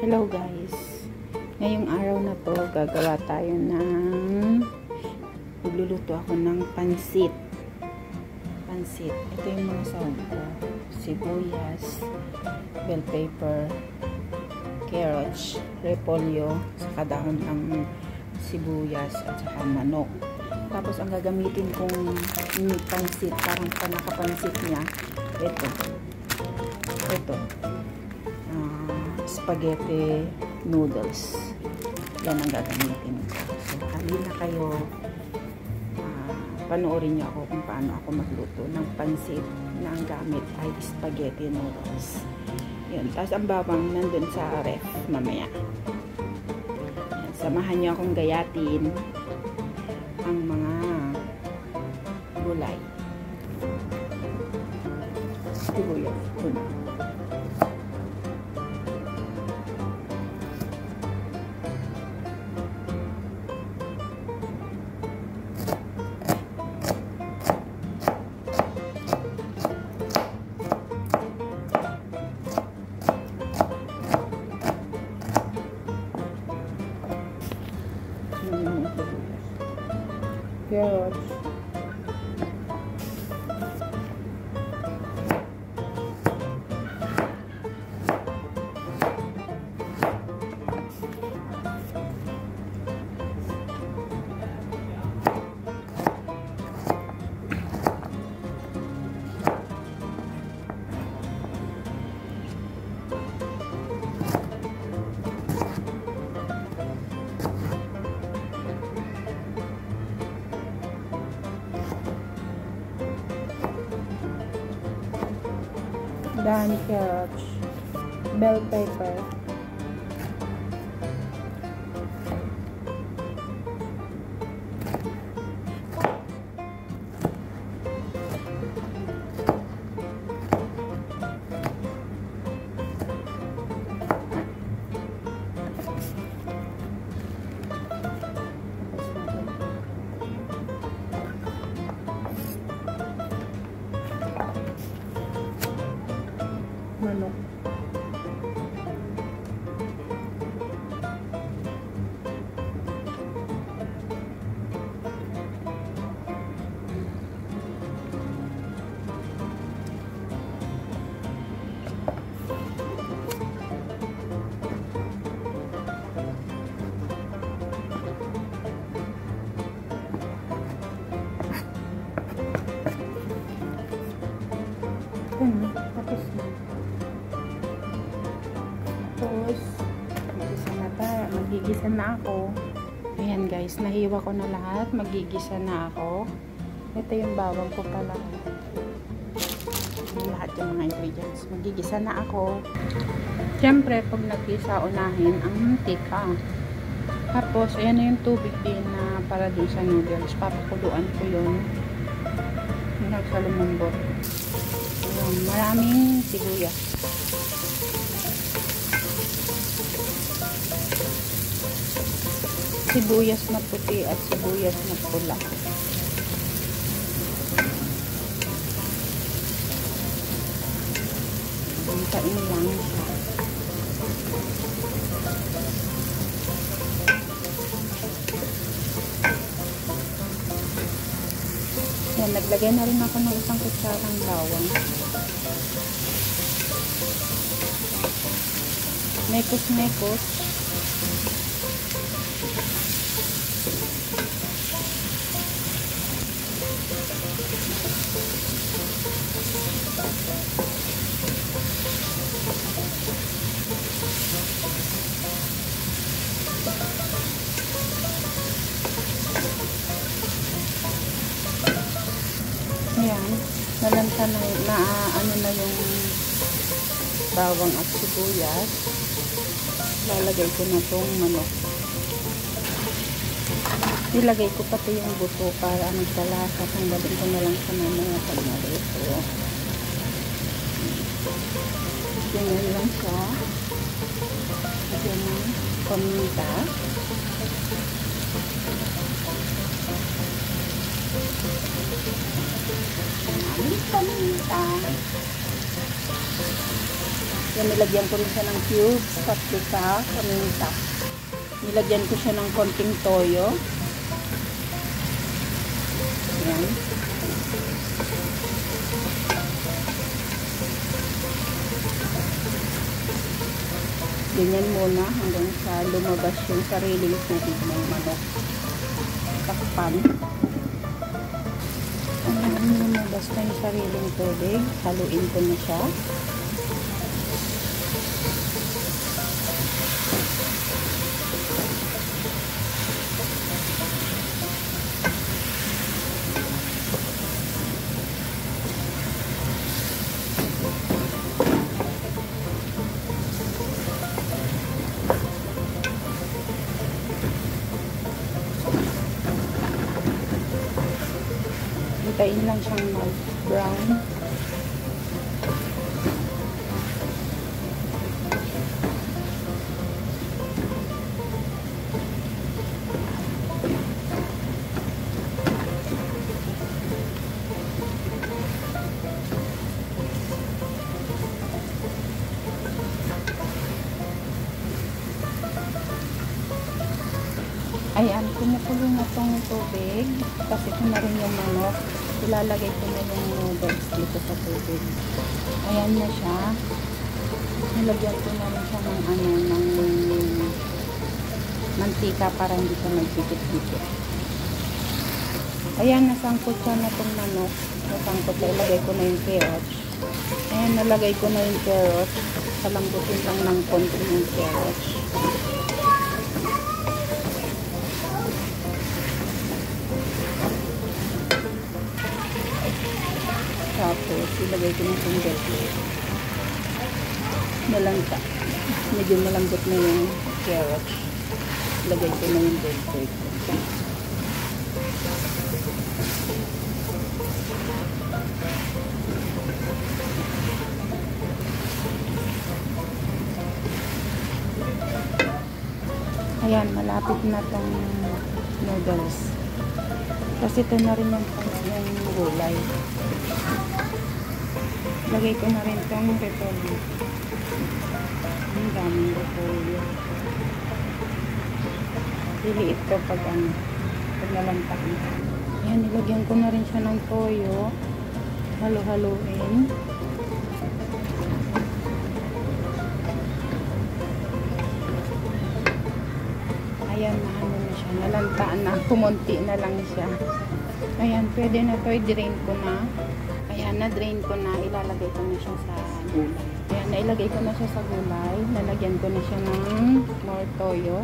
Hello guys, ngayong araw na to gagawa tayo ng magluluto ako ng pansit. Ito yung mga sahog ko: sibuyas, bell pepper, carrots, repolyo, saka dahon ng sibuyas at saka manok. Tapos ang gagamitin kong pansit, parang panakapansit niya, ito spaghetti noodles. Yan ang gagamitin ko. So halina kayo, panoorin niyo ako kung paano ako magluto ng pansit na ang gamit ay spaghetti noodles. Yun. Tapos ang bawang nandun sa ref mamaya. Yan. Samahan niyo akong gayatin ang mga gulay. Sibuyas. Carrots. Dan carrots, bell pepper, manok. Tapos magigisa na ako. Ayan guys, nahiwa ko na lahat. Magigisa na ako. Ito yung bawang ko pala. Lahat yung mga ingredients. Magigisa na ako. Siyempre, pag nagisa, unahin ang mantika. Tapos, ayan na yung tubig din na para dun sa noodles. Papakuluan ko yun. Nagsalumumbot. Ayan, maraming sibuyas. Sibuyas na puti at sibuyas na pula. Hintayin lang siya. Yan, naglagay na rin ako ng isang kutsarang bawang. Mekos-mekos. Ayan, nalanta na, ano na yung bawang at sibuyas. Lalagay ko na itong manok. Nilagay ko pati yung buto para magkalasa. Tanggalin ko na lang sa mamaya pag naluto. Ganyan lang siya. Lagyan ng paminta. Paminta. Yan, nilagyan ko rin siya ng cubes, paprika, paminta. Nilagyan ko siya ng konting toyo. Yan. Ganyan muna hanggang sa lumabas yung sariling tubig ng manok. Takpan. Lumabas na yung sariling tubig. Haluin ko na siya. Hintayin lang siyang mag-brown. Ayan, kumukulo na tong tubig. Kasi ito na rin yung manok. Ilalagay ko na yung noodles dito sa tubig. Ayan na siya. Nilagyan ko na rin siya ng mantika para hindi siya magdikit-dikit. Ayan, nasangkot siya na itong manok. Nasangkot na, ilagay ko na yung carrots. Ayan, nalagay ko na yung carrots. Palambutin lang ng konti yung carrots. Tapos, ilagay ko na yung garlic. Nalangka. Medyo malambot na yung carrots. Ilagay ko na yung garlic. Ayan, malapit na tong noodles. Kasi ito na rin yung gulay. Lagay ko na rin itong repolyo. Ang daming repolyo. Liliit ko pag nalantakin. Ayan, nilagyan ko na rin siya ng toyo. Halo-haloin. Ayan, ano na siya. Nalantaan na. Pumunti na lang siya. Ayan, pwede na to. I-drain ko na. Ayan, na-drain ko na. Ilalagay ko na siya sa gulay. Ayan, nailagay ko na siya sa gulay. Lalagyan ko na siya ng more toyo.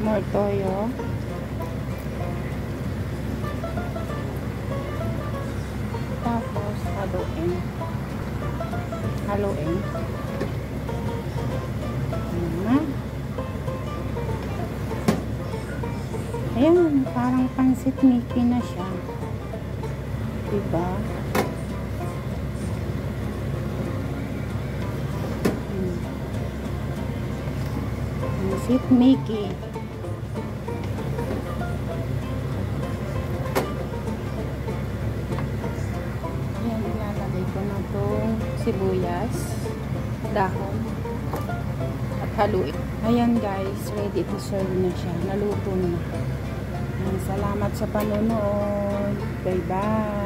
More toyo. Tapos, haluin. Haluin. Ayan, parang pansit Mickey na siya. Diba? Pansit Mickey. Ayan, ilalagay ko na itong sibuyas, dahon, at haluin. Ayan guys, ready to serve na siya. Naluto na. Salamat sa panonood. Bye-bye.